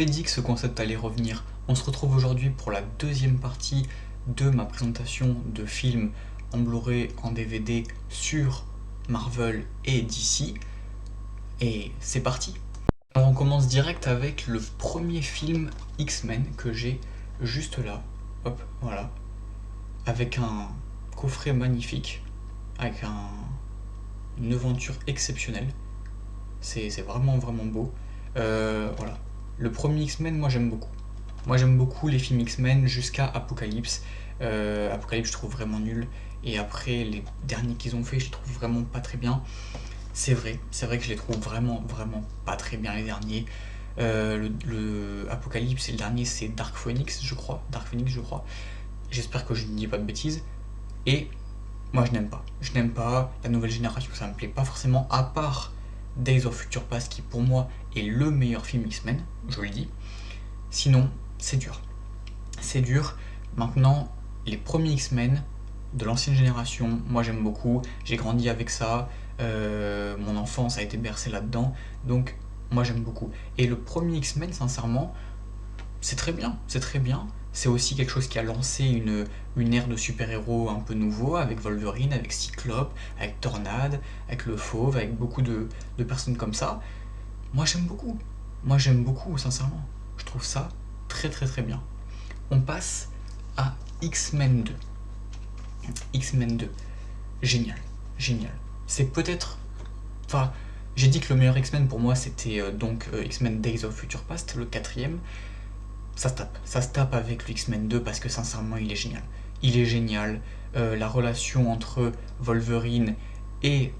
J'ai dit que ce concept allait revenir. On se retrouve aujourd'hui pour la deuxième partie de ma présentation de films en Blu-ray, en DVD sur Marvel et DC. Et c'est parti. Alors on commence direct avec le premier film X-Men que j'ai juste là. Hop, voilà. Avec un coffret magnifique, avec une aventure exceptionnelle. C'est vraiment vraiment beau. Voilà. Le premier X-Men, moi j'aime beaucoup. Moi j'aime beaucoup les films X-Men jusqu'à Apocalypse. Apocalypse je trouve vraiment nul. Et après les derniers qu'ils ont fait, je les trouve vraiment pas très bien. C'est vrai que je les trouve vraiment vraiment pas très bien les derniers. Le Apocalypse et le dernier c'est Dark Phoenix je crois. Dark Phoenix je crois. J'espère que je ne dis pas de bêtises. Et moi je n'aime pas. Je n'aime pas la nouvelle génération, ça me plaît pas forcément, à part Days of Future Past qui pour moi est le meilleur film X-Men, je le dis. Sinon, c'est dur. C'est dur. Maintenant, les premiers X-Men de l'ancienne génération, moi j'aime beaucoup. J'ai grandi avec ça. Mon enfance a été bercée là-dedans. Donc, moi j'aime beaucoup. Et le premier X-Men, sincèrement, c'est très bien. C'est très bien. C'est aussi quelque chose qui a lancé une ère de super-héros un peu nouveau, avec Wolverine, avec Cyclope, avec Tornade, avec le Fauve, avec beaucoup de personnes comme ça. Moi j'aime beaucoup. Moi j'aime beaucoup, sincèrement. Je trouve ça très très très bien. On passe à X-Men 2. X-Men 2. Génial. Génial. C'est peut-être... Enfin, j'ai dit que le meilleur X-Men pour moi c'était X-Men Days of Future Past, le quatrième. Ça se tape. Ça se tape avec le X-Men 2 parce que sincèrement il est génial. Il est génial. La relation entre Wolverine et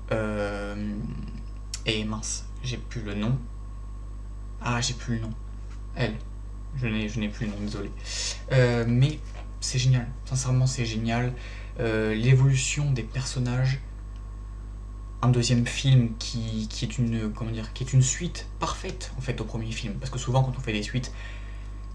mince, j'ai plus le nom. Ah, j'ai plus le nom. Elle. Je n'ai plus le nom, désolé. Mais c'est génial. Sincèrement, c'est génial. L'évolution des personnages. Un deuxième film qui est qui est une suite parfaite en fait au premier film. Parce que souvent quand on fait des suites,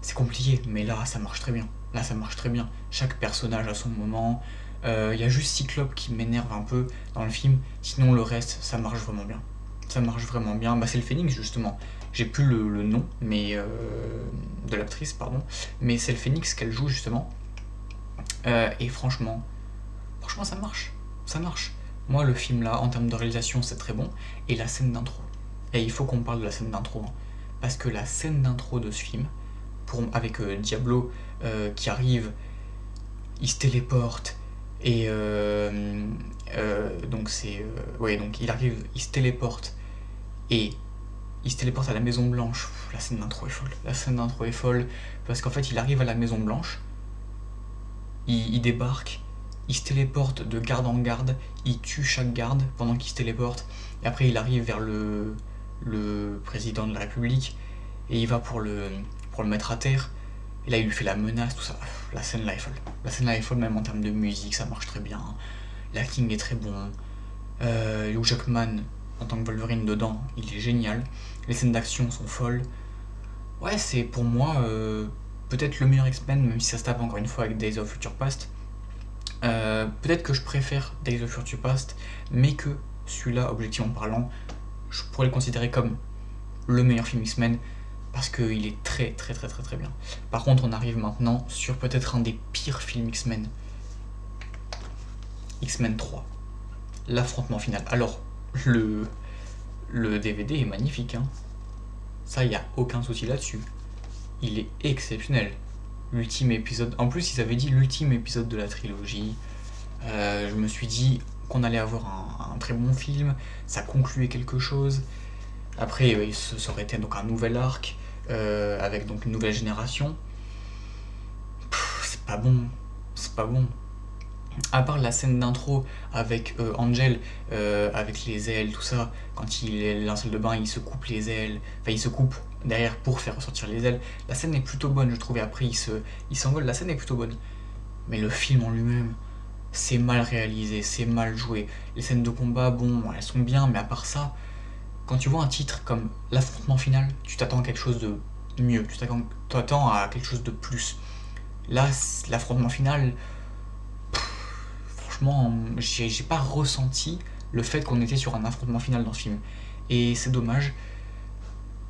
c'est compliqué. Mais là, ça marche très bien. Là, ça marche très bien. Chaque personnage a son moment. Il y a juste Cyclope qui m'énerve un peu dans le film. Sinon, le reste, ça marche vraiment bien. Ça marche vraiment bien. Bah, c'est le Phénix justement. J'ai plus le nom, mais de l'actrice, pardon. Mais c'est le Phénix qu'elle joue justement. Et franchement, ça marche. Ça marche. Moi, le film là, en termes de réalisation, c'est très bon. Et la scène d'intro. Et il faut qu'on parle de la scène d'intro, hein. Parce que la scène d'intro de ce film, avec Diablo qui arrive, il se téléporte. Et donc c'est. Ouais, donc il arrive, il se téléporte. Et il se téléporte à la Maison Blanche. La scène d'intro est folle. La scène d'intro est folle. Parce qu'en fait, il arrive à la Maison Blanche. Il débarque. Il se téléporte de garde en garde. Il tue chaque garde pendant qu'il se téléporte. Et après, il arrive vers le président de la République. Et il va pour le mettre à terre. Et là, il lui fait la menace, tout ça. La scène là est folle. La scène là est folle, même en termes de musique, ça marche très bien. L'acting est très bon. Hugh Jackman, en tant que Wolverine dedans, il est génial. Les scènes d'action sont folles. Ouais, c'est pour moi peut-être le meilleur X-Men, même si ça se tape encore une fois avec Days of Future Past. Peut-être que je préfère Days of Future Past, mais que celui-là, objectivement parlant, je pourrais le considérer comme le meilleur film X-Men parce qu'il est très très très très très bien. Par contre, on arrive maintenant sur peut-être un des pires films X-Men. X-Men 3. L'affrontement final. Alors, le DVD est magnifique, hein. Ça, il n'y a aucun souci là-dessus. Il est exceptionnel. L'ultime épisode. En plus, ils avaient dit l'ultime épisode de la trilogie. Je me suis dit qu'on allait avoir un très bon film. Ça concluait quelque chose. Après, ça aurait été donc un nouvel arc avec donc une nouvelle génération. C'est pas bon. C'est pas bon. À part la scène d'intro avec Angel, avec les ailes, tout ça, quand il est dans la salle de bain, il se coupe les ailes, enfin il se coupe derrière pour faire ressortir les ailes. La scène est plutôt bonne, je trouve, et après il s'envole, la scène est plutôt bonne. Mais le film en lui-même, c'est mal réalisé, c'est mal joué. Les scènes de combat, bon, elles sont bien, mais à part ça, quand tu vois un titre comme l'affrontement final, tu t'attends à quelque chose de mieux, tu t'attends à quelque chose de plus. Là, l'affrontement final, franchement, j'ai pas ressenti le fait qu'on était sur un affrontement final dans ce film. Et c'est dommage.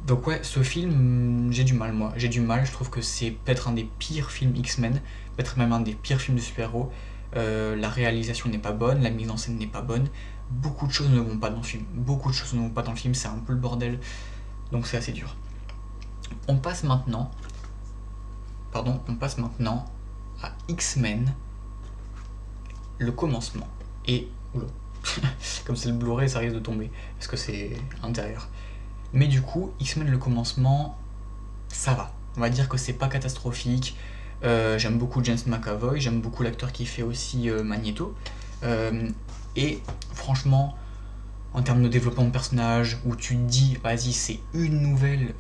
Donc ouais, ce film, j'ai du mal moi, j'ai du mal, je trouve que c'est peut-être un des pires films X-Men, peut-être même un des pires films de super-héros. La réalisation n'est pas bonne, la mise en scène n'est pas bonne, beaucoup de choses ne vont pas dans le film, beaucoup de choses ne vont pas dans le film, c'est un peu le bordel, donc c'est assez dur. On passe maintenant, on passe maintenant à X-Men, le commencement. Et, oula, comme c'est le Blu-ray, ça risque de tomber, parce que c'est à l'intérieur. Mais du coup, X-Men le commencement, ça va. On va dire que c'est pas catastrophique. J'aime beaucoup James McAvoy, j'aime beaucoup l'acteur qui fait aussi Magneto. Et franchement, en termes de développement de personnage, où tu te dis, vas-y, c'est une nouvelle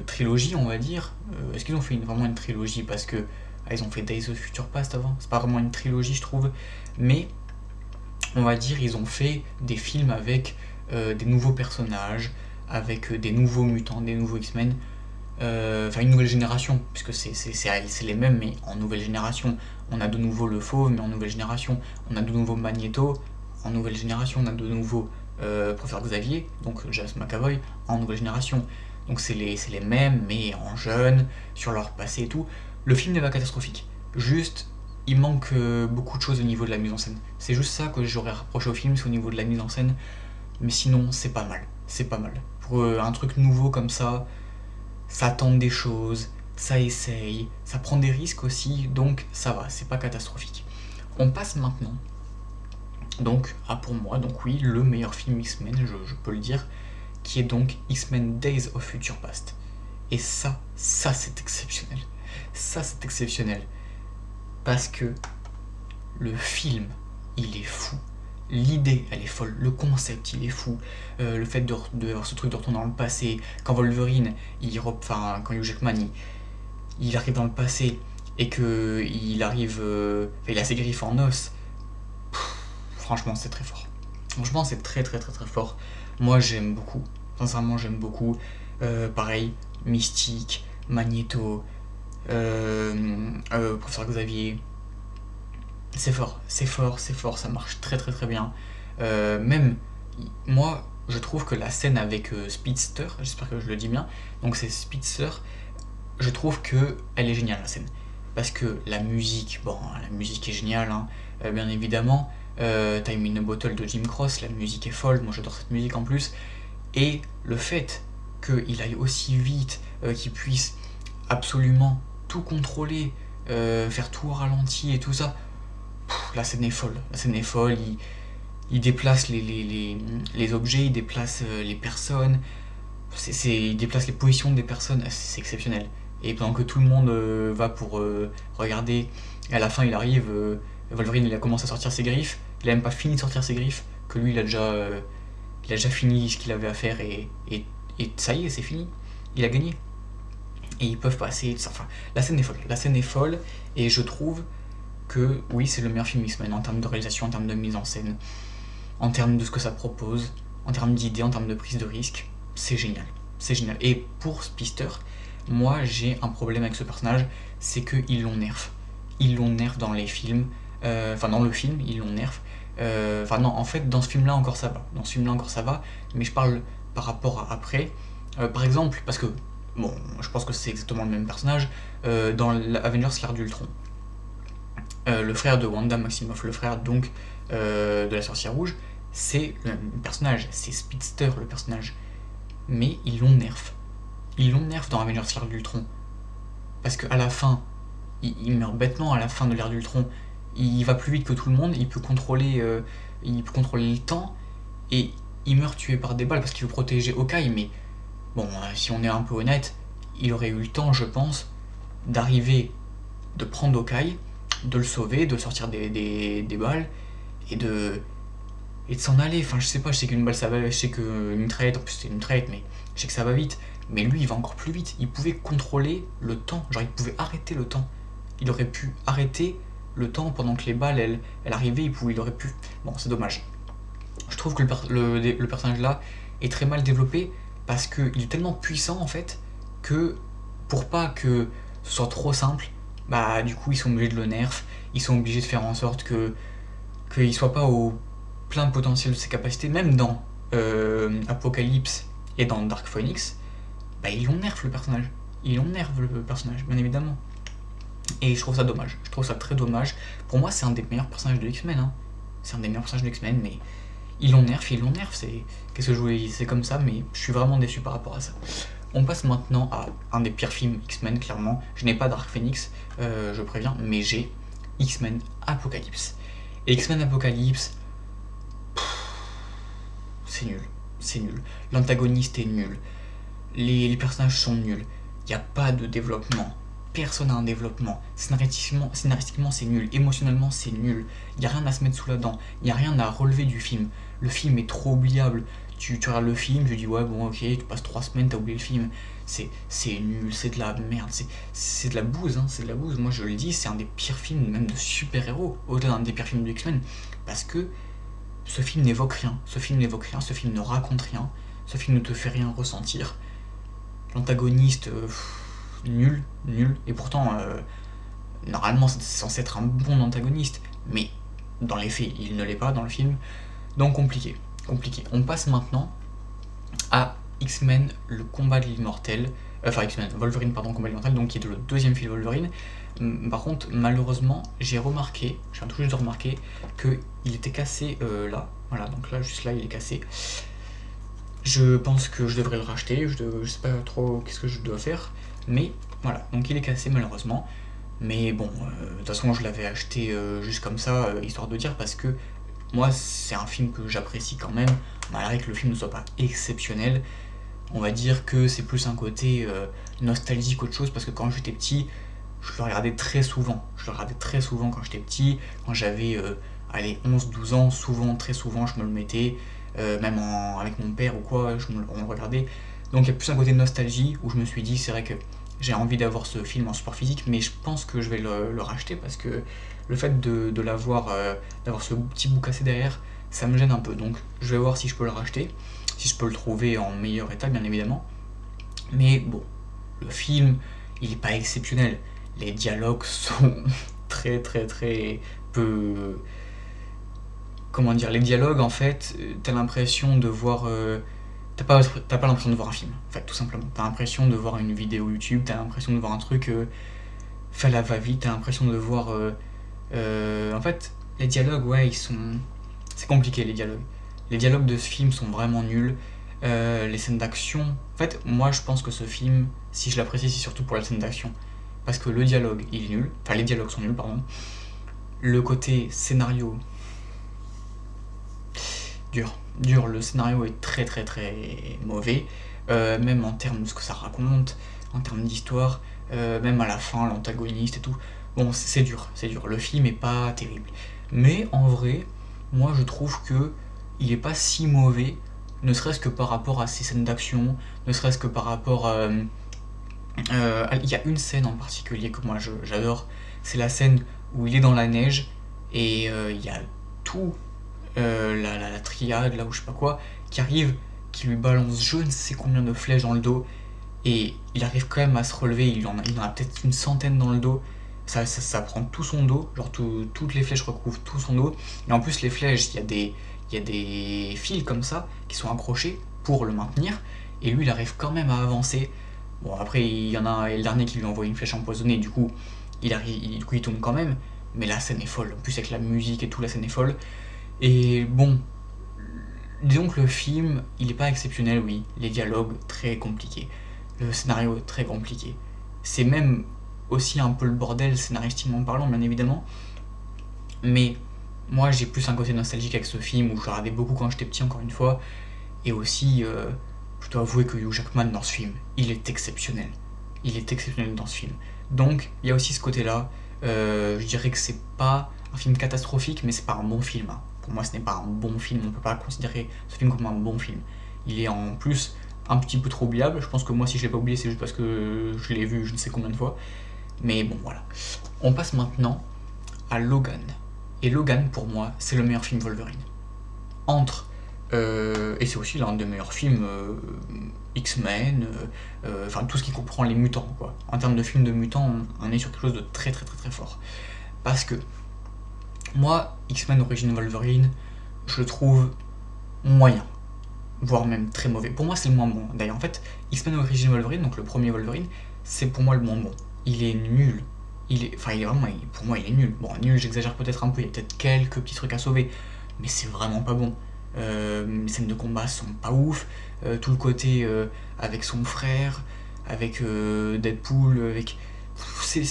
trilogie, on va dire. Est-ce qu'ils ont fait vraiment une trilogie? Parce que ils ont fait Days of Future Past avant. C'est pas vraiment une trilogie, je trouve. Mais on va dire, ils ont fait des films avec des nouveaux personnages, avec des nouveaux mutants, des nouveaux X-Men, enfin une nouvelle génération, puisque c'est les mêmes, mais en nouvelle génération. On a de nouveau le Fauve, mais en nouvelle génération. On a de nouveau Magneto, en nouvelle génération. On a de nouveau Professeur Xavier, donc James McAvoy, en nouvelle génération. Donc c'est les mêmes, mais en jeune, sur leur passé et tout. Le film n'est pas catastrophique. Juste, il manque beaucoup de choses au niveau de la mise en scène. C'est juste ça que j'aurais rapproché au film, c'est au niveau de la mise en scène. Mais sinon, c'est pas mal. C'est pas mal. Pour un truc nouveau comme ça tente des choses, ça essaye, ça prend des risques aussi, donc ça va, c'est pas catastrophique. On passe maintenant, donc, à pour moi, donc oui, le meilleur film X-Men, je peux le dire, qui est donc X-Men Days of Future Past. Et ça c'est exceptionnel. Ça c'est exceptionnel. Parce que le film, il est fou. L'idée, elle est folle. Le concept, il est fou. Le fait de avoir ce truc de retourner dans le passé. Quand Wolverine, quand Hugh Jackman, il arrive dans le passé et que il arrive, il a ses griffes en os. Franchement, c'est très fort. Franchement, c'est très très très très fort. Moi, j'aime beaucoup. Sincèrement, j'aime beaucoup. Pareil, Mystique, Magneto, Professeur Xavier. C'est fort, c'est fort, c'est fort, ça marche très très très bien. Même, moi, je trouve que la scène avec Speedster, j'espère que je le dis bien, donc c'est Speedster, je trouve que elle est géniale la scène. Parce que la musique, bon, la musique est géniale, hein, bien évidemment. Time in a Bottle de Jim Cross, la musique est folle, moi j'adore cette musique en plus. Et le fait qu'il aille aussi vite, qu'il puisse absolument tout contrôler, faire tout au ralenti et tout ça, la scène est folle. La scène est folle, il déplace les objets, il déplace les personnes, il déplace les positions des personnes, c'est exceptionnel. Et pendant que tout le monde va pour regarder, et à la fin il arrive, Wolverine il a commencé à sortir ses griffes, il a même pas fini de sortir ses griffes, que lui il a déjà fini ce qu'il avait à faire et ça y est, c'est fini, il a gagné. Et ils peuvent passer, enfin, la scène est folle, et je trouve que oui, c'est le meilleur film X-Men en termes de réalisation, en termes de mise en scène, en termes de ce que ça propose, en termes d'idées, en termes de prise de risque. C'est génial. C'est génial. Et pour Spister, moi j'ai un problème avec ce personnage, c'est qu'ils l'ont nerf. Ils l'ont nerf dans les films, enfin dans le film, ils l'ont nerf. Enfin non, en fait, dans ce film-là encore ça va. Dans ce film-là encore ça va, mais je parle par rapport à après. Par exemple, parce que, bon, je pense que c'est exactement le même personnage, dans Avengers l'ère d'Ultron. Le frère de Wanda Maximoff, le frère donc de la sorcière rouge, c'est le même personnage, c'est Speedster le personnage. Mais ils l'ont nerf. Ils l'ont nerf dans Avengers l'ère d'Ultron. Parce qu'à la fin, il meurt bêtement à la fin de l'ère d'Ultron. Il va plus vite que tout le monde, il peut contrôler le temps, et il meurt tué par des balles parce qu'il veut protéger Hawkeye, mais bon, si on est un peu honnête, il aurait eu le temps, je pense, d'arriver, de prendre Hawkeye, de le sauver, de le sortir des balles, et de s'en aller. Enfin, je sais pas, je sais qu'une balle ça va, je sais qu'une mitraillette, en plus c'est une mitraillette, mais je sais que ça va vite. Mais lui, il va encore plus vite. Il pouvait contrôler le temps, genre il pouvait arrêter le temps. Il aurait pu arrêter le temps pendant que les balles elles arrivaient, il aurait pu. Bon, c'est dommage. Je trouve que le personnage là est très mal développé parce qu'il est tellement puissant en fait que pour pas que ce soit trop simple, bah du coup ils sont obligés de le nerf, ils sont obligés de faire en sorte qu'il soit pas au plein potentiel de ses capacités, même dans Apocalypse et dans Dark Phoenix, bah ils l'ont nerf le personnage. Ils l'ont nerf le personnage, bien évidemment. Et je trouve ça dommage. Je trouve ça très dommage. Pour moi, c'est un des meilleurs personnages de X-Men. Hein. C'est un des meilleurs personnages de X-Men, mais ils l'ont nerf, ils l'ont nerf. Qu'est-ce que je voulais, c'est comme ça, mais je suis vraiment déçu par rapport à ça. On passe maintenant à un des pires films X-Men, clairement. Je n'ai pas Dark Phoenix, je préviens, mais j'ai X-Men Apocalypse. Et X-Men Apocalypse, c'est nul. C'est nul. L'antagoniste est nul. Les personnages sont nuls. Il n'y a pas de développement. Personne n'a un développement. Scénaristiquement, c'est nul. Émotionnellement, c'est nul. Il n'y a rien à se mettre sous la dent. Il n'y a rien à relever du film. Le film est trop oubliable. Tu regardes le film, tu dis ouais, bon, ok, tu passes 3 semaines, t'as oublié le film. C'est nul, c'est de la merde. C'est de la bouse, hein, c'est de la bouse. Moi, je le dis, c'est un des pires films, même de super-héros, au-delà d'un des pires films de X-Men. Parce que ce film n'évoque rien. Ce film n'évoque rien. Ce film ne raconte rien. Ce film ne te fait rien ressentir. L'antagoniste, nul, nul. Et pourtant, normalement, c'est censé être un bon antagoniste. Mais dans les faits, il ne l'est pas dans le film. Donc compliqué, compliqué. On passe maintenant à X-Men, le combat de l'immortel. Enfin, X-Men, Wolverine, pardon, combat de l'immortel, donc qui est le deuxième film Wolverine. Par contre, malheureusement, j'ai remarqué, je viens tout juste de remarquer, qu'il était cassé là. Voilà, donc là, juste là, il est cassé. Je pense que je devrais le racheter, je sais pas trop qu'est-ce que je dois faire, mais voilà, donc il est cassé malheureusement. Mais bon, de toute façon je l'avais acheté juste comme ça, histoire de dire, parce que moi c'est un film que j'apprécie quand même, malgré que le film ne soit pas exceptionnel. On va dire que c'est plus un côté nostalgique qu'autre chose, parce que quand j'étais petit, je le regardais très souvent. Je le regardais très souvent quand j'étais petit, quand j'avais allez, 11-12 ans, souvent, très souvent, je me le mettais. Même avec mon père ou quoi, on le regardait. Donc il y a plus un côté de nostalgie où je me suis dit, c'est vrai que j'ai envie d'avoir ce film en support physique, mais je pense que je vais le racheter parce que le fait de l'avoir, d'avoir ce petit bout cassé derrière, ça me gêne un peu. Donc je vais voir si je peux le racheter, si je peux le trouver en meilleur état, bien évidemment. Mais bon, le film, il n'est pas exceptionnel. Les dialogues sont très très très peu. Comment dire, les dialogues, en fait, t'as l'impression de voir. T'as pas l'impression de voir un film, en fait, tout simplement. T'as l'impression de voir une vidéo YouTube, t'as l'impression de voir un truc fait à la va-vite, t'as l'impression de voir. En fait, les dialogues, ouais, ils sont. C'est compliqué, les dialogues. Les dialogues de ce film sont vraiment nuls. Les scènes d'action. En fait, moi, je pense que ce film, si je l'apprécie, c'est surtout pour la scène d'action. Parce que le dialogue, il est nul. Enfin, les dialogues sont nuls, pardon. Le côté scénario, dur, le scénario est très très très mauvais, même en termes de ce que ça raconte, en termes d'histoire, même à la fin, l'antagoniste et tout. Bon, c'est dur, le film est pas terrible. Mais en vrai, moi je trouve que il est pas si mauvais, ne serait-ce que par rapport à ses scènes d'action, ne serait-ce que par rapport à... il y a une scène en particulier que moi j'adore, c'est la scène où il est dans la neige et il y a tout la triade, là ou je sais pas quoi, qui arrive, qui lui balance je ne sais combien de flèches dans le dos, et il arrive quand même à se relever, il en a peut-être une centaine dans le dos, ça prend tout son dos, genre toutes les flèches recouvrent tout son dos, et en plus les flèches, il y a des fils comme ça, qui sont accrochés pour le maintenir, et lui il arrive quand même à avancer. Bon après il y en a le dernier qui lui envoie une flèche empoisonnée, du coup il tombe quand même, mais la scène est folle, en plus avec la musique et tout, la scène est folle. Et bon, disons que le film, il est pas exceptionnel, oui. Les dialogues, très compliqués. Le scénario, très compliqué. C'est même aussi un peu le bordel, scénaristiquement parlant, bien évidemment. Mais moi, j'ai plus un côté nostalgique avec ce film, où je regardais beaucoup quand j'étais petit, encore une fois. Et aussi, je dois avouer que Hugh Jackman, dans ce film, il est exceptionnel. Il est exceptionnel dans ce film. Donc, il y a aussi ce côté-là. Je dirais que c'est pas un film catastrophique, mais c'est pas un bon film, hein. Pour moi, ce n'est pas un bon film, on peut pas considérer ce film comme un bon film. Il est en plus un petit peu trop oubliable, je pense que moi si je l'ai pas oublié c'est juste parce que je l'ai vu je ne sais combien de fois. Mais bon voilà. On passe maintenant à Logan. Et Logan pour moi c'est le meilleur film Wolverine. Entre, et c'est aussi l'un des meilleurs films X-Men, enfin tout ce qui comprend les mutants quoi. En termes de films de mutants, on est sur quelque chose de très très très très fort. Parce que moi, X-Men Origin Wolverine, je le trouve moyen. voire même très mauvais. Pour moi, c'est le moins bon. D'ailleurs, en fait, X-Men Origins Wolverine, donc le premier Wolverine, c'est pour moi le moins bon. Il est nul. Il est vraiment, pour moi, il est nul. Bon, nul, j'exagère peut-être un peu, il y a peut-être quelques petits trucs à sauver, mais c'est vraiment pas bon. Les scènes de combat sont pas ouf. Tout le côté avec son frère, avec Deadpool, avec. C'est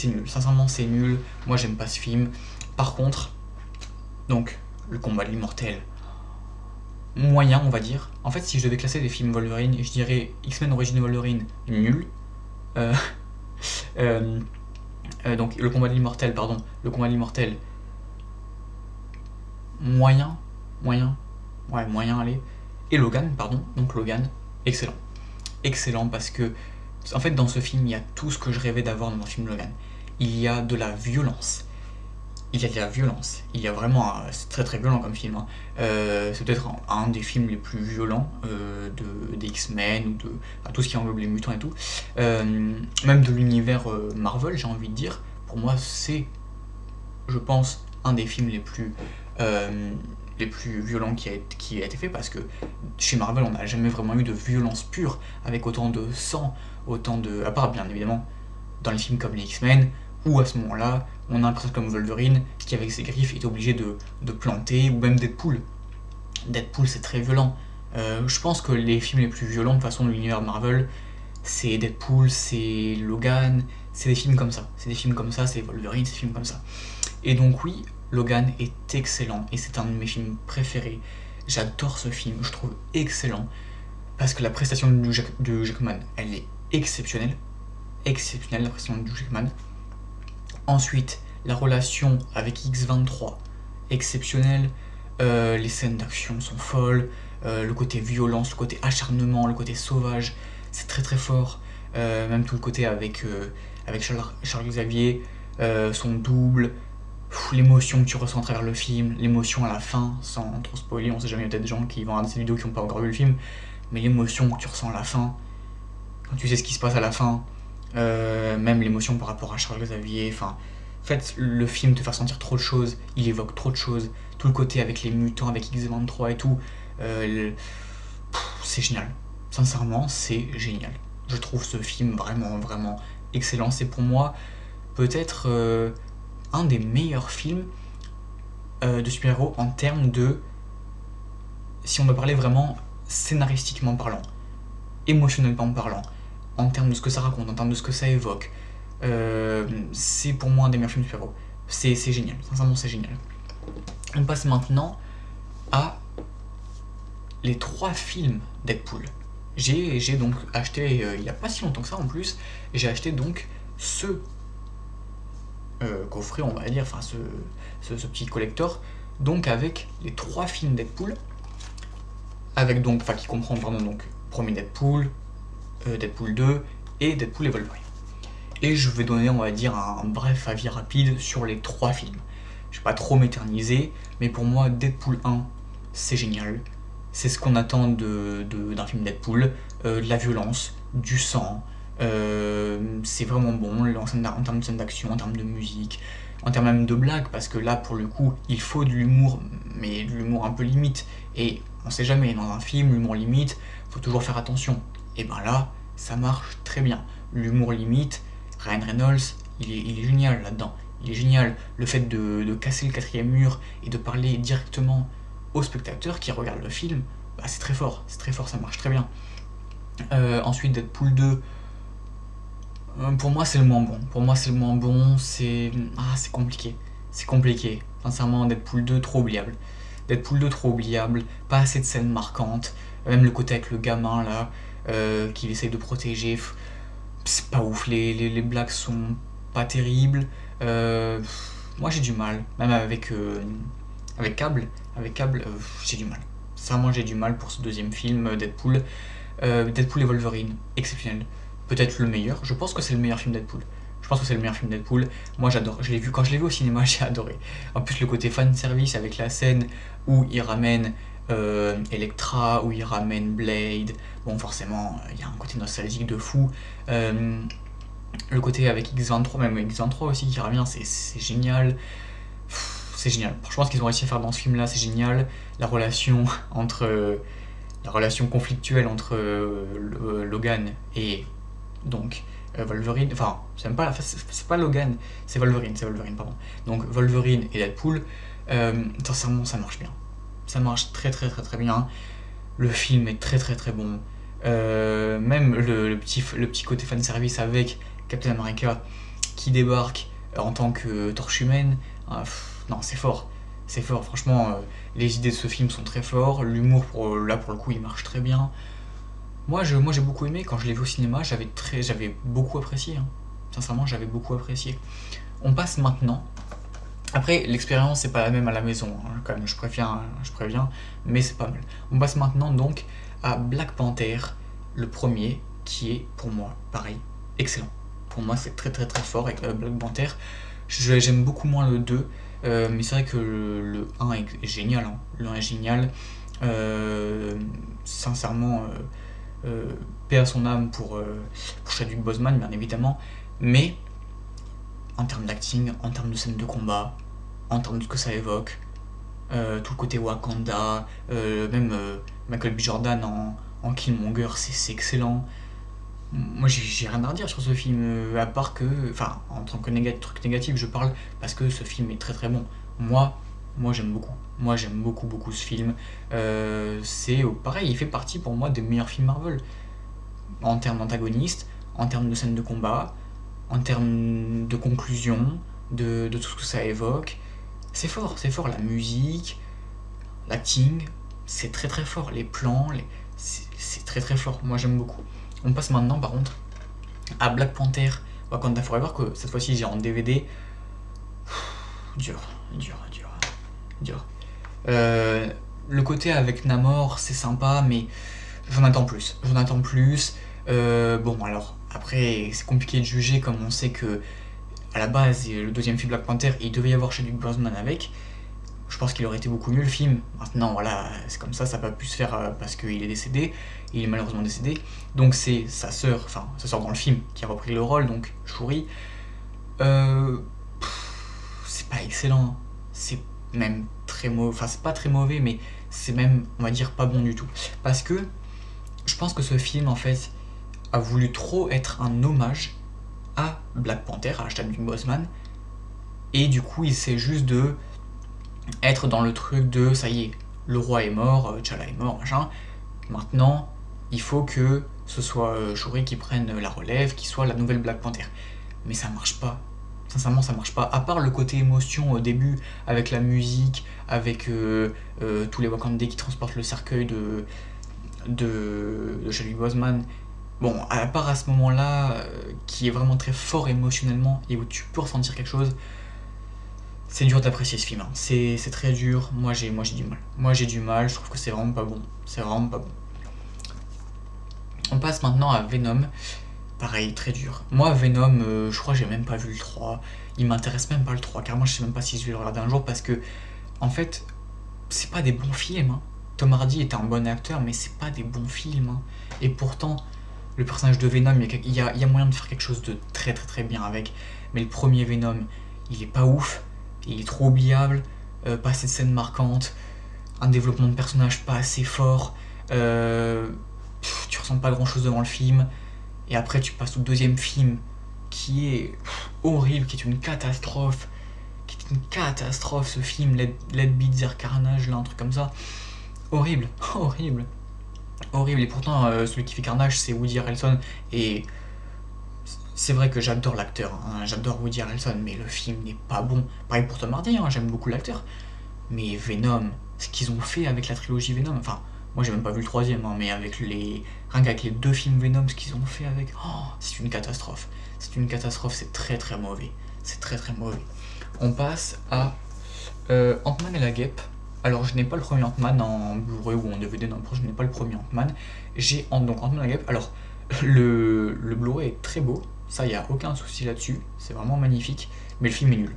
nul. Sincèrement, c'est nul. Moi, j'aime pas ce film. Par contre, donc, le combat de l'immortel, moyen, on va dire. En fait, si je devais classer les films Wolverine, je dirais X-Men Origins Wolverine, nul. Euh, euh, donc, le combat de l'immortel, pardon. Le combat de l'immortel, moyen. Moyen. Ouais, moyen, allez. Et Logan, pardon. Donc, Logan, excellent. Excellent parce que, en fait, dans ce film, il y a tout ce que je rêvais d'avoir dans un film Logan. Il y a de la violence. Il y a de la violence. Il y a vraiment. C'est très très violent comme film. Hein. C'est peut-être un des films les plus violents des X-Men ou de. Enfin, tout ce qui englobe les mutants et tout. Même de l'univers Marvel, j'ai envie de dire. Pour moi, c'est, je pense, un des films les plus violents qui a été fait parce que chez Marvel, on n'a jamais vraiment eu de violence pure avec autant de sang, autant de. À part, bien évidemment, dans les films comme les X-Men, où à ce moment-là, on a un personnage comme Wolverine qui, avec ses griffes, est obligé de planter, ou même Deadpool. Deadpool, c'est très violent. Je pense que les films les plus violents, de façon, de l'univers Marvel, c'est Deadpool, c'est Logan, c'est des films comme ça. C'est des films comme ça, c'est Wolverine, c'est des films comme ça. Et donc, oui, Logan est excellent, et c'est un de mes films préférés. J'adore ce film, je trouve excellent, parce que la prestation de Jackman, elle est exceptionnelle. Exceptionnelle, la prestation de Jackman. Ensuite, la relation avec X-23, exceptionnelle. Les scènes d'action sont folles. Le côté violence, le côté acharnement, le côté sauvage, c'est très très fort. Même tout le côté avec Charles Xavier, son double, l'émotion que tu ressens à travers le film, l'émotion à la fin, sans trop spoiler, on sait jamais, il y a peut-être des gens qui vont regarder cette vidéo qui n'ont pas encore vu le film, mais l'émotion que tu ressens à la fin, quand tu sais ce qui se passe à la fin, même l'émotion par rapport à Charles Xavier, enfin, en fait, le film te fait sentir trop de choses, il évoque trop de choses, tout le côté avec les mutants, avec X-23 et tout, c'est génial. Sincèrement, c'est génial. Je trouve ce film vraiment, vraiment excellent. C'est pour moi peut-être un des meilleurs films de super-héros en termes de, si on doit parler vraiment scénaristiquement parlant, émotionnellement parlant, en termes de ce que ça raconte, en termes de ce que ça évoque. C'est pour moi un des meilleurs films de super-héros. C'est génial, sincèrement c'est génial. On passe maintenant à les 3 films Deadpool. J'ai donc acheté, il n'y a pas si longtemps que ça en plus, j'ai acheté donc ce coffret, on va dire, enfin ce petit collector, donc avec les 3 films Deadpool, avec donc, enfin qui comprend pardon, donc premier Deadpool, Deadpool 2 et Deadpool et Wolverine. Et je vais donner, on va dire, un bref avis rapide sur les 3 films. Je vais pas trop m'éterniser, mais pour moi, Deadpool 1, c'est génial. C'est ce qu'on attend d'un film Deadpool. De la violence, du sang. C'est vraiment bon en termes de scène d'action, en termes de musique, en termes même de blagues, parce que là, pour le coup, il faut de l'humour, mais de l'humour un peu limite. Et on sait jamais, dans un film, l'humour limite, faut toujours faire attention. Et ben là, ça marche très bien. L'humour limite, Ryan Reynolds, il est génial là-dedans. Il est génial. Le fait de casser le 4e mur et de parler directement aux spectateurs qui regardent le film, bah, c'est très fort, ça marche très bien. Ensuite, Deadpool 2, pour moi c'est le moins bon. C'est compliqué. C'est compliqué. Sincèrement, Deadpool 2, trop oubliable. Pas assez de scènes marquantes. Même le côté avec le gamin là, qu'il essaye de protéger, c'est pas ouf. Les blagues sont pas terribles. Moi j'ai du mal, même avec Cable, j'ai du mal. Sincèrement, j'ai du mal pour ce 2e film, Deadpool. Deadpool et Wolverine, exceptionnel. Peut-être le meilleur. Je pense que c'est le meilleur film Deadpool. Moi j'adore. Quand je l'ai vu au cinéma, j'ai adoré. En plus, le côté fan service avec la scène où il ramène Elektra, où il ramène Blade. Bon, forcément, il y a un côté nostalgique de fou. Le côté avec X-23, même X-23 aussi qui revient, c'est génial. C'est génial. Je pense qu'ils ont réussi à faire dans ce film-là, c'est génial. La relation entre la relation conflictuelle entre Logan et donc Wolverine, enfin c'est pas Logan, c'est Wolverine, pardon. Donc Wolverine et Deadpool, sincèrement ça marche bien. Ça marche très bien. Le film est très bon. Même le petit côté fanservice avec Captain America qui débarque en tant que torche humaine, non c'est fort. C'est fort, franchement, les idées de ce film sont très forts, l'humour là pour le coup il marche très bien. Moi j'ai beaucoup aimé, quand je l'ai vu au cinéma, j'avais beaucoup apprécié. Hein. Sincèrement, j'avais beaucoup apprécié. On passe maintenant. Après, l'expérience c'est pas la même à la maison, hein, quand même, je préviens, mais c'est pas mal. On passe maintenant donc à Black Panther, le premier, qui est pour moi, pareil, excellent. Pour moi, c'est très fort avec Black Panther. J'aime beaucoup moins le 2, mais c'est vrai que le 1 est génial. Hein. Le 1 est génial. Sincèrement, paix à son âme pour Chadwick Boseman, bien évidemment. Mais en termes d'acting, en termes de scènes de combat, en termes de ce que ça évoque, tout le côté Wakanda, même Michael B. Jordan en Killmonger, c'est excellent. Moi j'ai rien à redire sur ce film, à part que, enfin en tant que truc négatif je parle, parce que ce film est très bon. Moi, moi j'aime beaucoup. Moi j'aime beaucoup ce film. C'est pareil, il fait partie pour moi des meilleurs films Marvel. En termes d'antagonistes, en termes de scènes de combat, en termes de conclusion, de tout ce que ça évoque. C'est fort, la musique, l'acting, c'est très fort, les plans, c'est très fort, moi j'aime beaucoup. On passe maintenant par contre à Black Panther Wakanda Forever, que cette fois-ci j'ai en DVD. Dur. Le côté avec Namor c'est sympa, mais j'en attends plus. Bon alors, après c'est compliqué de juger comme on sait que à la base, le deuxième film Black Panther, il devait y avoir Chadwick Boseman avec. Je pense qu'il aurait été beaucoup mieux le film. Maintenant, voilà, c'est comme ça n'a pas pu se faire parce qu'il est décédé. Il est malheureusement décédé. Donc c'est sa sœur dans le film, qui a repris le rôle, donc Shuri. C'est pas excellent. C'est même très mauvais. Enfin, c'est pas très mauvais, mais c'est même, on va dire, pas bon du tout. Parce que je pense que ce film, en fait, a voulu trop être un hommage à Black Panther, à Chadwick Boseman, et du coup il essaie juste de être dans le truc de ça y est, le roi est mort, T'Challa est mort, machin, maintenant il faut que ce soit Shuri qui prenne la relève, qui soit la nouvelle Black Panther. Mais ça marche pas. Sincèrement, ça marche pas. À part le côté émotion au début, avec la musique, avec tous les Wakandais qui transportent le cercueil de Chadwick Boseman. Bon, à part à ce moment-là, qui est vraiment très fort émotionnellement et où tu peux ressentir quelque chose, c'est dur d'apprécier ce film. Hein. C'est très dur. Moi j'ai du mal. Je trouve que c'est vraiment pas bon. On passe maintenant à Venom. Pareil, très dur. Moi, Venom, je crois que j'ai même pas vu le 3. Il m'intéresse même pas le 3, car moi je sais même pas si je vais le regarder un jour parce que, en fait, c'est pas des bons films. Hein. Tom Hardy est un bon acteur, mais c'est pas des bons films. Hein. Et pourtant, le personnage de Venom, il y a moyen de faire quelque chose de très bien avec. Mais le premier Venom, il est pas ouf, il est trop oubliable, pas assez de scènes marquantes, un développement de personnage pas assez fort, tu ressens pas grand chose devant le film, et après tu passes au deuxième film qui est horrible, qui est une catastrophe, ce film, Let Be There Carnage, là, un truc comme ça. Horrible. Et pourtant, celui qui fait Carnage, c'est Woody Harrelson. Et c'est vrai que j'adore l'acteur, hein, j'adore Woody Harrelson, mais le film n'est pas bon. Pareil pour Tom Hardy, hein, j'aime beaucoup l'acteur. Mais Venom, ce qu'ils ont fait avec la trilogie Venom, enfin, moi j'ai même pas vu le troisième, hein, mais rien qu'avec les deux films Venom, ce qu'ils ont fait avec, c'est une catastrophe. C'est très mauvais. On passe à Ant-Man et la Guêpe. Alors je n'ai pas le premier Ant-Man en Blu-ray ou en DVD, non, je n'ai pas le premier Ant-Man. J'ai donc Ant-Man et la Guêpe. Alors le Blu-ray est très beau, ça y a aucun souci là-dessus, c'est vraiment magnifique, mais le film est nul.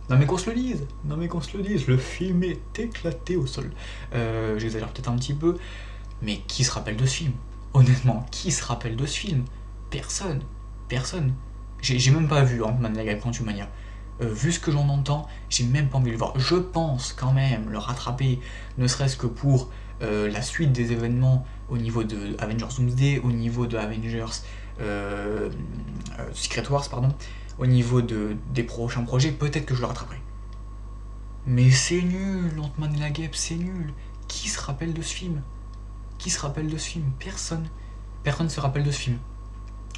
Non mais qu'on se le dise, le film est éclaté au sol. J'exagère peut-être un petit peu, mais qui se rappelle de ce film? Honnêtement, qui se rappelle de ce film? Personne. J'ai même pas vu Ant-Man et la Guêpe Quantumania. Vu ce que j'en entends, j'ai même pas envie de le voir. Je pense quand même le rattraper, ne serait-ce que pour la suite des événements au niveau de Avengers Doomsday, au niveau de Avengers Secret Wars, pardon, au niveau des prochains projets, peut-être que je le rattraperai. Mais c'est nul, Ant-Man et la Guêpe, c'est nul. Qui se rappelle de ce film? Qui se rappelle de ce film? Personne. Personne ne se rappelle de ce film.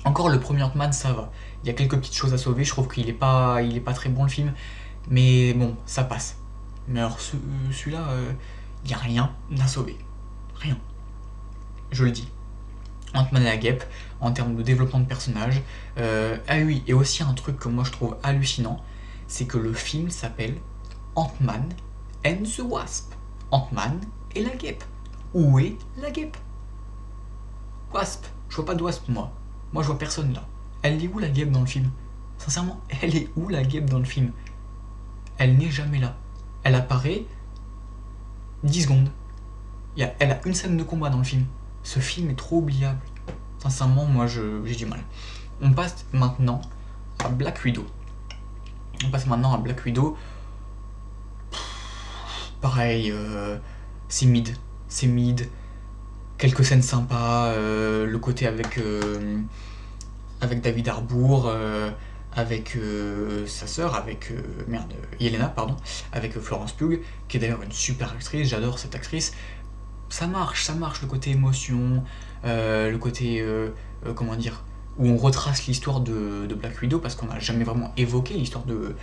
Encore le premier Ant-Man, ça va. Il y a quelques petites choses à sauver, je trouve qu'il est pas très bon le film. Mais bon, ça passe. Mais alors celui-là, il n'y a rien à sauver. Rien. Je le dis. Ant-Man et la Guêpe, en termes de développement de personnages. Ah oui, et aussi un truc que moi je trouve hallucinant, c'est que le film s'appelle Ant-Man and the Wasp. Ant-Man et la Guêpe. Où est la Guêpe? Wasp. Je vois pas de Wasp, moi. Moi, je vois personne là. Elle est où la Guêpe dans le film? Sincèrement, elle est où la Guêpe dans le film? Elle n'est jamais là. Elle apparaît 10 secondes. Elle a une scène de combat dans le film. Ce film est trop oubliable. Sincèrement, moi, j'ai du mal. On passe maintenant à Black Widow. Pareil, c'est mid. C'est mid. Quelques scènes sympas. Le côté avec David Harbour. Avec sa sœur, avec Yelena, pardon, avec Florence Pugh, qui est d'ailleurs une super actrice, j'adore cette actrice. Ça marche, le côté émotion, le côté, comment dire, où on retrace l'histoire de Black Widow, parce qu'on n'a jamais vraiment évoqué l'histoire de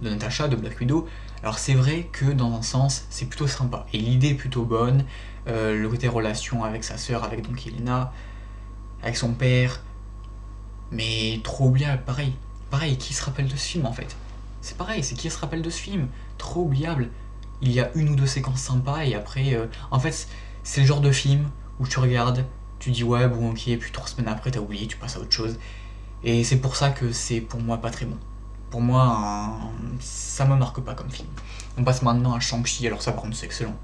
Natasha, de Black Widow. Alors c'est vrai que dans un sens, c'est plutôt sympa, et l'idée est plutôt bonne, le côté relation avec sa sœur, avec donc Yelena, avec son père, mais trop oubliable, pareil, qui se rappelle de ce film en fait? C'est pareil, c'est qui se rappelle de ce film? Trop oubliable. Il y a une ou deux séquences sympas et après, en fait, c'est le genre de film où tu regardes, tu dis ouais, bon, ok, et puis 3 semaines après, t'as oublié, tu passes à autre chose. Et c'est pour ça que c'est pour moi pas très bon. Pour moi, ça me marque pas comme film. On passe maintenant à Shang-Chi, alors ça par contre c'est excellent.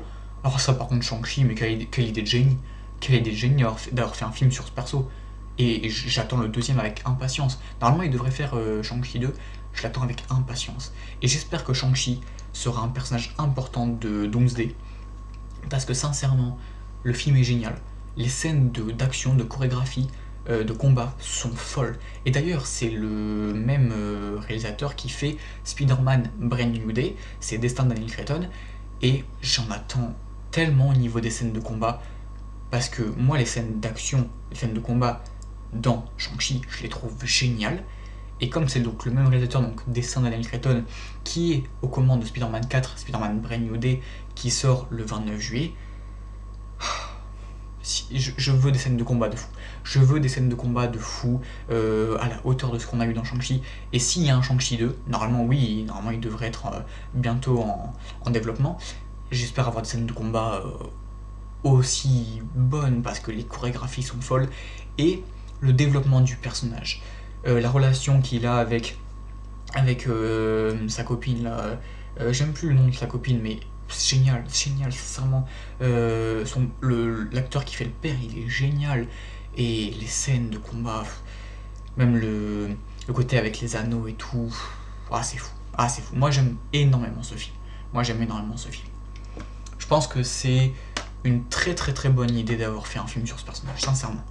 Alors ça par contre Shang-Chi, mais quelle idée de génie. Quelle idée de génie d'avoir fait un film sur ce perso. Et j'attends le deuxième avec impatience. Normalement, il devrait faire Shang-Chi 2. Je l'attends avec impatience. Et j'espère que Shang-Chi sera un personnage important de Doomsday. Parce que sincèrement, le film est génial. Les scènes d'action, de chorégraphie, de combat sont folles. Et d'ailleurs, c'est le même réalisateur qui fait Spider-Man Brand New Day. C'est Destin de Daniel Cretton. Et j'en attends tellement au niveau des scènes de combat. Parce que moi, les scènes d'action, les scènes de combat dans Shang-Chi, je les trouve géniales. Et comme c'est donc le même réalisateur, donc Destin de Daniel Cretton, qui est aux commandes de Spider-Man 4, Spider-Man Brand New Day, qui sort le 29 juillet, je veux des scènes de combat de fou. Je veux des scènes de combat de fou à la hauteur de ce qu'on a eu dans Shang-Chi. Et s'il y a un Shang-Chi 2, normalement oui, normalement il devrait être bientôt en développement. J'espère avoir des scènes de combat aussi bonnes parce que les chorégraphies sont folles. Et le développement du personnage. La relation qu'il a avec sa copine là, j'aime plus le nom de sa copine, mais c'est génial, sincèrement. L'acteur qui fait le père, il est génial. Et les scènes de combat, même le côté avec les anneaux et tout, c'est fou. Moi j'aime énormément ce film. Je pense que c'est une très très très bonne idée d'avoir fait un film sur ce personnage, sincèrement.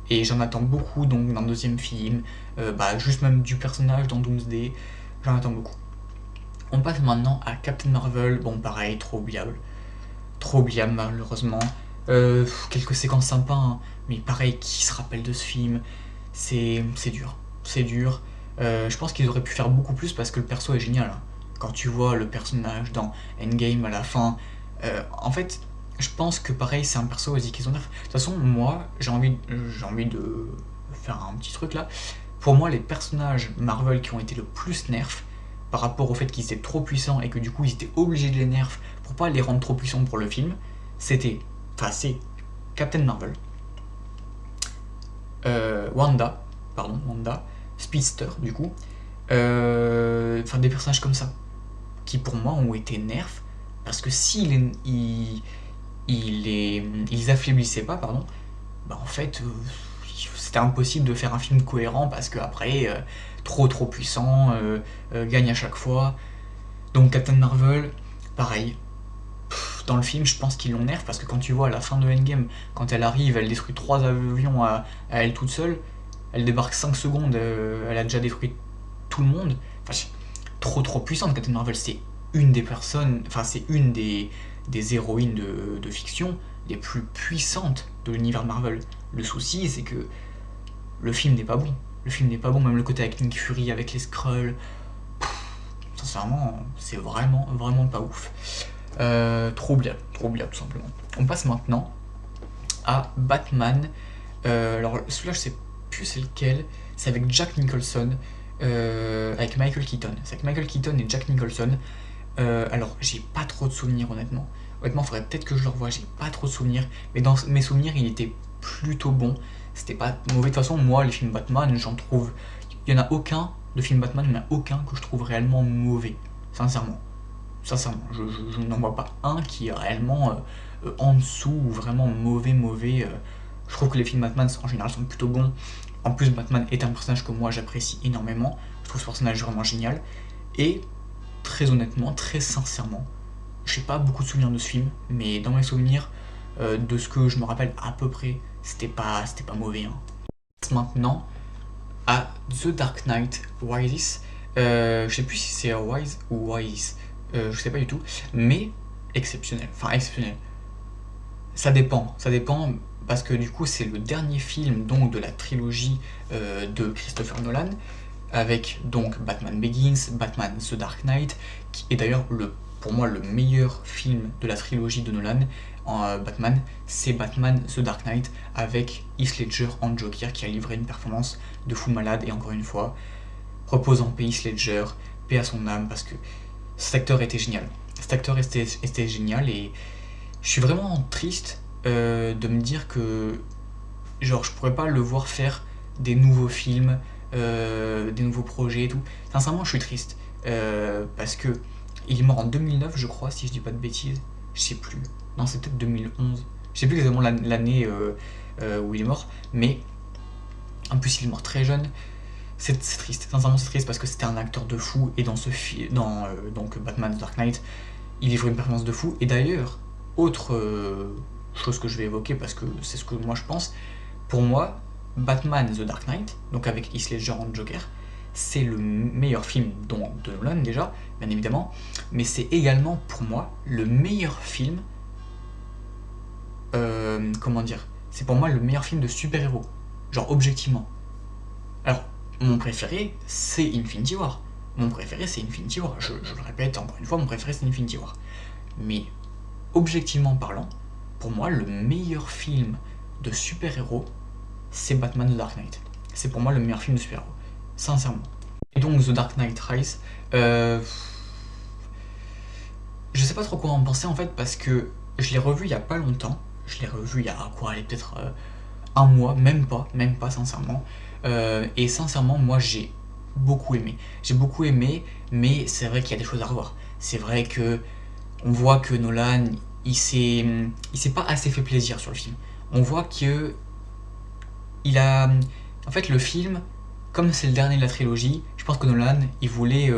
Et j'en attends beaucoup donc dans le deuxième film, juste même du personnage dans Doomsday, j'en attends beaucoup. On passe maintenant à Captain Marvel, bon pareil, trop oubliable malheureusement. Quelques séquences sympas, hein, mais pareil, qui se rappelle de ce film? C'est dur. Je pense qu'ils auraient pu faire beaucoup plus parce que le perso est génial, hein. Quand tu vois le personnage dans Endgame à la fin, en fait, je pense que pareil, c'est un perso aussi qu'ils ont nerf. De toute façon, moi, j'ai envie de faire un petit truc là. Pour moi, les personnages Marvel qui ont été le plus nerfs, par rapport au fait qu'ils étaient trop puissants et que du coup ils étaient obligés de les nerfs pour pas les rendre trop puissants pour le film, c'est Captain Marvel, Wanda, Speedster du coup, des personnages comme ça, qui pour moi ont été nerfs, parce que s'ils ils affaiblissaient pas, en fait c'était impossible de faire un film cohérent parce que après trop puissant, gagne à chaque fois. Donc Captain Marvel, pareil, dans le film, je pense qu'ils l'ont nerf parce que quand tu vois à la fin de Endgame, quand elle arrive, elle détruit 3 avions à elle toute seule, elle débarque 5 secondes, elle a déjà détruit tout le monde. Enfin, trop puissante. Captain Marvel, c'est une des personnes, enfin, c'est une des héroïnes de fiction les plus puissantes de l'univers Marvel. Le souci, c'est que le film n'est pas bon. Le film n'est pas bon, même le côté avec Nick Fury, avec les Skrulls. Sincèrement, c'est vraiment pas ouf. Trop bien, tout simplement. On passe maintenant à Batman. Alors celui-là, je sais plus c'est lequel. C'est avec Jack Nicholson, avec Michael Keaton. C'est avec Michael Keaton et Jack Nicholson. Alors, j'ai pas trop de souvenirs, honnêtement. Honnêtement, faudrait peut-être que je le revoie. J'ai pas trop de souvenirs, mais dans mes souvenirs, il était plutôt bon. C'était pas mauvais. De toute façon, moi, les films Batman, j'en trouve. Il y en a aucun de film Batman, il n'y en a aucun que je trouve réellement mauvais. Sincèrement. Je n'en vois pas un qui est réellement en dessous ou vraiment mauvais. Je trouve que les films Batman en général sont plutôt bons. En plus, Batman est un personnage que moi j'apprécie énormément. Je trouve ce personnage vraiment génial. Et très honnêtement, très sincèrement, j'ai pas beaucoup de souvenirs de ce film, mais dans mes souvenirs, de ce que je me rappelle à peu près, c'était pas mauvais. Hein. Maintenant, à The Dark Knight Rises. Je sais plus si c'est Rise ou Rises, je sais pas du tout, mais exceptionnel. Enfin, exceptionnel. Ça dépend parce que du coup, c'est le dernier film donc de la trilogie de Christopher Nolan, avec donc Batman Begins, Batman The Dark Knight, qui est d'ailleurs pour moi le meilleur film de la trilogie de Nolan en Batman, c'est Batman The Dark Knight avec Heath Ledger en Joker qui a livré une performance de fou malade. Et encore une fois, repose en paix Heath Ledger, paix à son âme, parce que cet acteur était génial. Cet acteur était génial et je suis vraiment triste de me dire que genre je pourrais pas le voir faire des nouveaux films, des nouveaux projets et tout. Sincèrement, je suis triste parce que il est mort en 2009, je crois, si je dis pas de bêtises. Je sais plus. Non, c'est peut-être 2011. Je sais plus exactement l'année où il est mort, mais en plus, il est mort très jeune. C'est triste. Sincèrement, c'est triste parce que c'était un acteur de fou et dans ce film, donc Batman The Dark Knight, il livre une performance de fou. Et d'ailleurs, autre chose que je vais évoquer parce que c'est ce que moi je pense. Pour moi, Batman The Dark Knight, donc avec Heath Ledger en Joker, c'est le meilleur film de Nolan déjà, bien évidemment, mais c'est également pour moi le meilleur film, comment dire, c'est pour moi le meilleur film de super-héros, genre objectivement. Alors, mon préféré, c'est Infinity War. Je le répète encore une fois, mon préféré c'est Infinity War. Mais objectivement parlant, pour moi, le meilleur film de super-héros, c'est Batman The Dark Knight. C'est pour moi le meilleur film de super-héros, sincèrement. Et donc The Dark Knight Rises, je sais pas trop quoi en penser en fait parce que je l'ai revu il y a pas longtemps. Je l'ai revu il y a quoi, peut-être un mois, même pas sincèrement. Et sincèrement, moi j'ai beaucoup aimé. J'ai beaucoup aimé, mais c'est vrai qu'il y a des choses à revoir. C'est vrai que on voit que Nolan, il s'est pas assez fait plaisir sur le film. On voit que il a, en fait, le film, comme c'est le dernier de la trilogie, je pense que Nolan, il voulait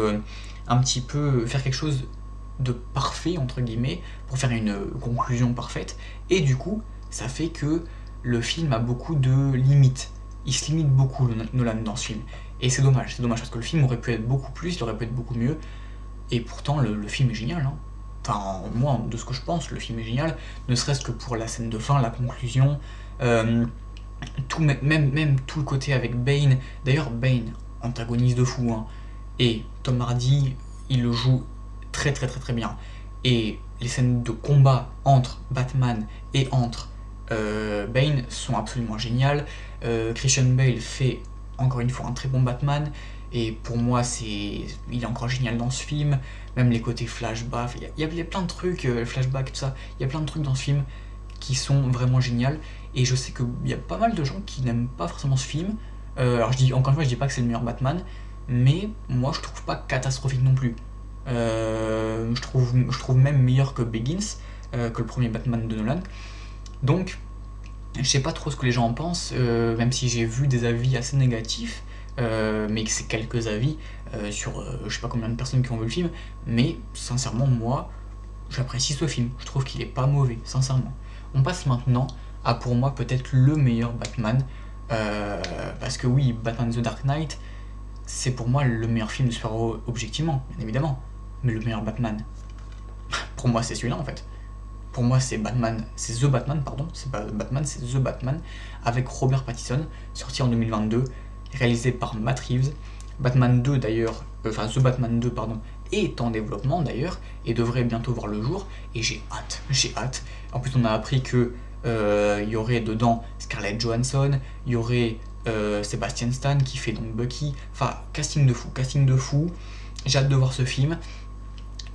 un petit peu faire quelque chose de parfait entre guillemets pour faire une conclusion parfaite. Et du coup, ça fait que le film a beaucoup de limites. Il se limite beaucoup Nolan dans ce film. Et c'est dommage parce que le film aurait pu être beaucoup plus, il aurait pu être beaucoup mieux. Et pourtant, le film est génial. Hein. Enfin, moi, de ce que je pense, le film est génial, ne serait-ce que pour la scène de fin, la conclusion, même tout le côté avec Bane. D'ailleurs, Bane, antagoniste de fou, hein. Et Tom Hardy, il le joue très bien. Et les scènes de combat entre Batman et entre Bane sont absolument géniales. Christian Bale fait encore une fois un très bon Batman. Et pour moi, il est encore génial dans ce film. Même les côtés flashback, il y a plein de trucs, flashback, tout ça. Il y a plein de trucs dans ce film qui sont vraiment géniaux. Et je sais qu'il y a pas mal de gens qui n'aiment pas forcément ce film. Alors encore une fois, je dis pas que c'est le meilleur Batman, mais moi je trouve pas catastrophique non plus. Je trouve même meilleur que Begins, que le premier Batman de Nolan. Donc, je sais pas trop ce que les gens en pensent, même si j'ai vu des avis assez négatifs. Mais que c'est quelques avis sur je sais pas combien de personnes qui ont vu le film, mais sincèrement moi j'apprécie ce film, je trouve qu'il est pas mauvais, sincèrement. On passe maintenant à pour moi peut-être le meilleur Batman, parce que oui, Batman The Dark Knight, c'est pour moi le meilleur film de super-héros objectivement, bien évidemment. Mais le meilleur Batman, pour moi c'est celui-là en fait. Pour moi c'est Batman, c'est The Batman, pardon, c'est pas Batman, c'est The Batman, avec Robert Pattinson, sorti en 2022, réalisé par Matt Reeves. Batman 2 d'ailleurs, enfin The Batman 2 pardon, est en développement d'ailleurs, et devrait bientôt voir le jour, et j'ai hâte, j'ai hâte. En plus on a appris que y aurait dedans Scarlett Johansson, il y aurait Sebastian Stan qui fait donc Bucky, enfin casting de fou, j'ai hâte de voir ce film.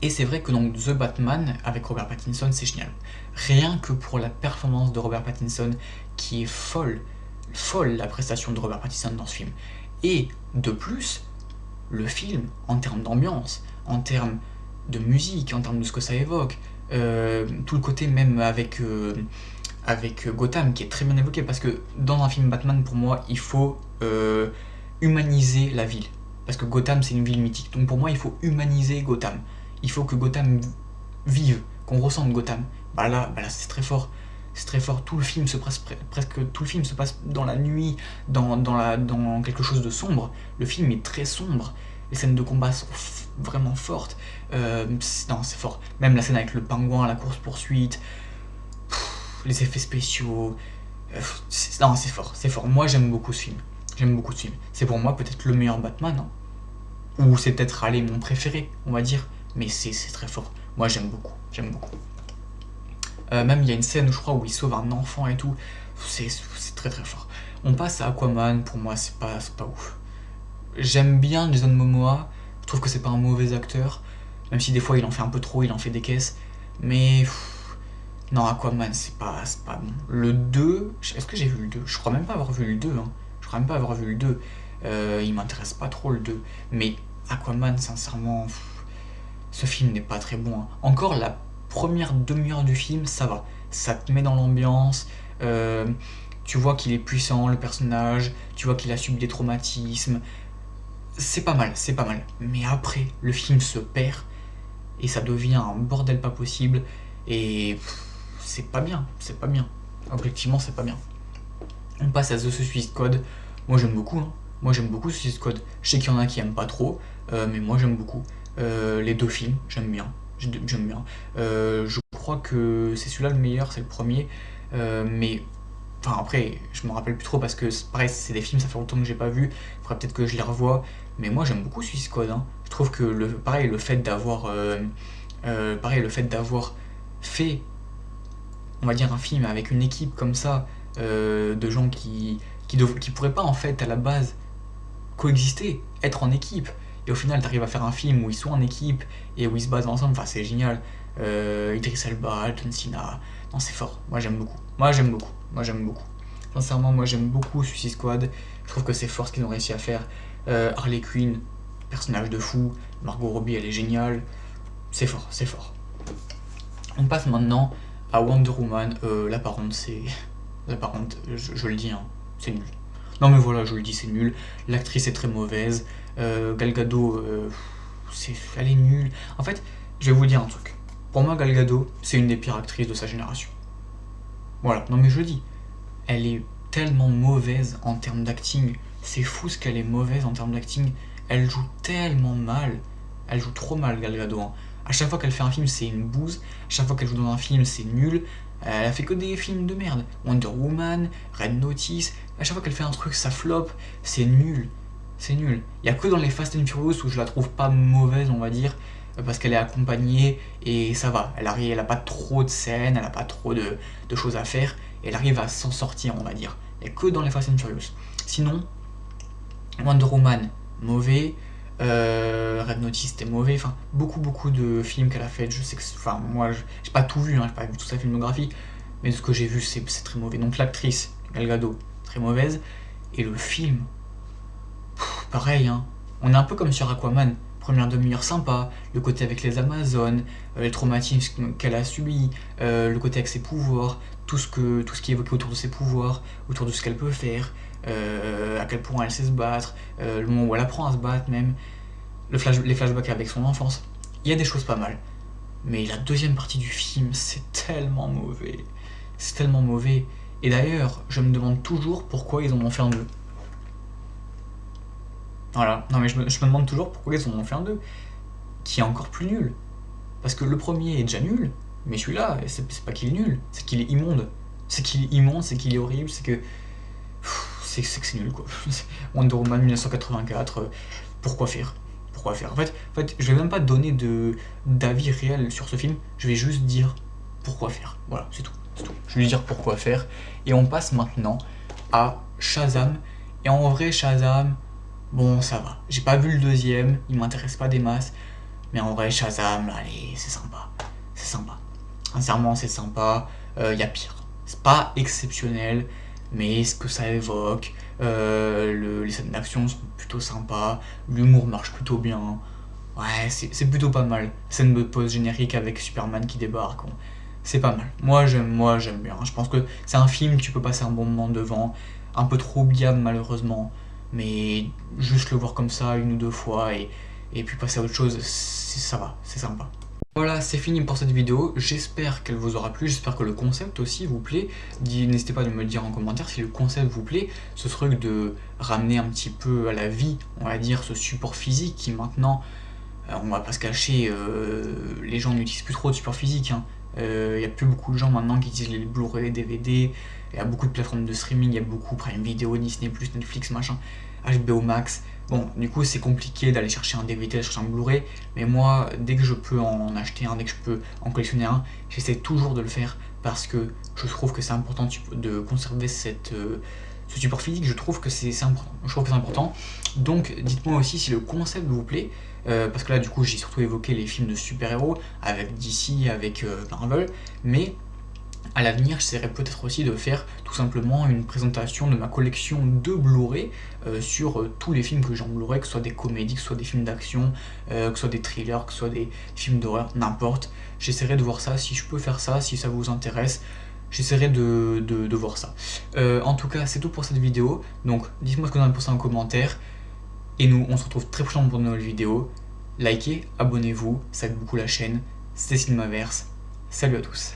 Et c'est vrai que donc The Batman avec Robert Pattinson c'est génial. Rien que pour la performance de Robert Pattinson qui est folle la prestation de Robert Pattinson dans ce film. Et de plus, le film en termes d'ambiance, en termes de musique, en termes de ce que ça évoque, tout le côté même avec Gotham qui est très bien évoqué parce que dans un film Batman pour moi il faut humaniser la ville. Parce que Gotham c'est une ville mythique, donc pour moi il faut humaniser Gotham. Il faut que Gotham vive, qu'on ressente Gotham. Bah là c'est très fort. C'est très fort. Tout le film se passe presque tout le film se passe dans la nuit, dans quelque chose de sombre. Le film est très sombre. Les scènes de combat sont vraiment fortes. Non, c'est fort. Même la scène avec le pingouin, la course poursuite, les effets spéciaux. Non, c'est fort, c'est fort. Moi j'aime beaucoup ce film. J'aime beaucoup ce film. C'est pour moi peut-être le meilleur Batman. Hein. Ou c'est peut-être allez, mon préféré, on va dire. Mais c'est très fort. Moi j'aime beaucoup, j'aime beaucoup. Même il y a une scène je crois où il sauve un enfant et tout. C'est très très fort. On passe à Aquaman, pour moi c'est pas ouf. J'aime bien Jason Momoa, je trouve que c'est pas un mauvais acteur. Même si des fois il en fait un peu trop, il en fait des caisses. Mais non, Aquaman c'est pas bon. Le 2, est-ce que j'ai vu le 2? Je crois même pas avoir vu le 2. Hein. Je crois même pas avoir vu le 2. Il m'intéresse pas trop le 2. Mais Aquaman sincèrement... Ce film n'est pas très bon. Hein. Encore la première demi-heure du film, ça va. Ça te met dans l'ambiance. Tu vois qu'il est puissant, le personnage. Tu vois qu'il a subi des traumatismes. C'est pas mal, c'est pas mal. Mais après, le film se perd. Et ça devient un bordel pas possible. Et c'est pas bien, c'est pas bien. Objectivement, c'est pas bien. On passe à The Suicide Squad. Moi, j'aime beaucoup. Hein. Moi, j'aime beaucoup Suicide Squad. Je sais qu'il y en a qui aiment pas trop. Mais moi, j'aime beaucoup. Les deux films, j'aime bien. J'aime bien. Je crois que c'est celui-là le meilleur, c'est le premier. Mais enfin après, je me rappelle plus trop parce que pareil, c'est des films, ça fait longtemps que j'ai pas vu. Il faudrait peut-être que je les revoie. Mais moi, j'aime beaucoup Suicide Squad. Hein. Je trouve que le fait d'avoir fait, on va dire, un film avec une équipe comme ça, de gens qui pourraient pas en fait à la base coexister, être en équipe. Et au final, t'arrives à faire un film où ils sont en équipe et où ils se battent ensemble. Enfin, c'est génial. Idris Elba, John Cena. Non, c'est fort. Moi, j'aime beaucoup. Moi, j'aime beaucoup. Moi, j'aime beaucoup. Sincèrement, moi, j'aime beaucoup Suicide Squad. Je trouve que c'est fort ce qu'ils ont réussi à faire. Harley Quinn, personnage de fou. Margot Robbie, elle est géniale. C'est fort, c'est fort. On passe maintenant à Wonder Woman. Là, par contre, là, par contre, je le dis, hein, c'est nul. Non, mais voilà, je le dis, c'est nul. L'actrice est très mauvaise. Gal Gadot, elle est nulle. En fait, je vais vous dire un truc. Pour moi, Gal Gadot, c'est une des pires actrices de sa génération. Voilà, non mais je le dis. Elle est tellement mauvaise en termes d'acting. C'est fou ce qu'elle est mauvaise en termes d'acting. Elle joue tellement mal. Elle joue trop mal, Gal Gadot. Hein. À chaque fois qu'elle fait un film, c'est une bouse. À chaque fois qu'elle joue dans un film, c'est nul. Elle a fait que des films de merde. Wonder Woman, Red Notice. À chaque fois qu'elle fait un truc, ça flop. C'est nul. C'est nul. Il n'y a que dans les Fast and Furious où je la trouve pas mauvaise, on va dire, parce qu'elle est accompagnée et ça va. Elle a pas trop de scènes, elle a pas trop de choses à faire, et elle arrive à s'en sortir, on va dire. Il n'y a que dans les Fast and Furious. Sinon, Wonder Woman, mauvais. Red Notice, c'était mauvais. Enfin, beaucoup de films qu'elle a fait. Je sais que, enfin, moi, j'ai pas tout vu, hein, j'ai pas vu toute sa filmographie, mais de ce que j'ai vu, c'est très mauvais. Donc l'actrice, Gal Gadot, très mauvaise, et le film. Pareil, hein. On est un peu comme sur Aquaman. Première demi-heure sympa, le côté avec les Amazones, les traumatismes qu'elle a subis, le côté avec ses pouvoirs, tout ce qui est évoqué autour de ses pouvoirs, autour de ce qu'elle peut faire, à quel point elle sait se battre, le moment où elle apprend à se battre même, les flashbacks avec son enfance. Il y a des choses pas mal. mais la deuxième partie du film, c'est tellement mauvais. C'est tellement mauvais. Et d'ailleurs, je me demande toujours pourquoi ils en ont fait un 2. Voilà, non mais je me demande toujours pourquoi ils en ont fait un 2, qui est encore plus nul. Parce que le premier est déjà nul, mais celui-là, c'est pas qu'il est nul, c'est qu'il est immonde. C'est qu'il est immonde, c'est qu'il est horrible, c'est que. C'est que c'est nul quoi. Wonder Woman 1984, pourquoi faire? Pourquoi faire? En fait, je vais même pas donner d'avis réel sur ce film, je vais juste dire pourquoi faire. Voilà, c'est tout. C'est tout. Je vais lui dire pourquoi faire. Et on passe maintenant à Shazam. Et en vrai, Shazam, bon, ça va. J'ai pas vu le deuxième, il m'intéresse pas des masses. Mais en vrai, Shazam, allez, c'est sympa. C'est sympa. Sincèrement, c'est sympa. Y a pire. C'est pas exceptionnel, mais ce que ça évoque, les scènes d'action sont plutôt sympas. L'humour marche plutôt bien. Ouais, c'est plutôt pas mal. Scène de pause générique avec Superman qui débarque. C'est pas mal. Moi j'aime bien. Je pense que c'est un film, tu peux passer un bon moment devant. Un peu trop oubliable malheureusement. Mais juste le voir comme ça une ou deux fois et puis passer à autre chose, ça va, c'est sympa. Voilà, c'est fini pour cette vidéo, j'espère qu'elle vous aura plu, j'espère que le concept aussi vous plaît. N'hésitez pas à me le dire en commentaire si le concept vous plaît, ce truc de ramener un petit peu à la vie, on va dire, ce support physique qui maintenant, on va pas se cacher, les gens n'utilisent plus trop de support physique. Il y a plus beaucoup de gens maintenant qui utilisent les Blu-ray, les DVD, il y a beaucoup de plateformes de streaming, il y a beaucoup Prime Video, Disney+, Netflix, machin, HBO Max. Bon, du coup, c'est compliqué d'aller chercher un DVD, d'aller chercher un Blu-ray, mais moi, dès que je peux en acheter un, dès que je peux en collectionner un, j'essaie toujours de le faire parce que je trouve que c'est important de conserver ce support physique. Je trouve que c'est important. Je trouve que c'est important. Donc, dites-moi aussi si le concept vous plaît, parce que là, du coup, j'ai surtout évoqué les films de super-héros avec DC, avec Marvel, mais à l'avenir, j'essaierai peut-être aussi de faire tout simplement une présentation de ma collection de Blu-ray sur tous les films que j'ai en Blu-ray, que ce soit des comédies, que ce soit des films d'action, que ce soit des thrillers, que ce soit des films d'horreur, n'importe. J'essaierai de voir ça, si je peux faire ça, si ça vous intéresse, j'essaierai de voir ça. En tout cas, c'est tout pour cette vidéo, donc dites-moi ce que vous en avez pensé en commentaire, et nous, on se retrouve très prochainement pour de nouvelles vidéos. Likez, abonnez-vous, ça aide beaucoup la chaîne. C'était Cinemaverse, salut à tous.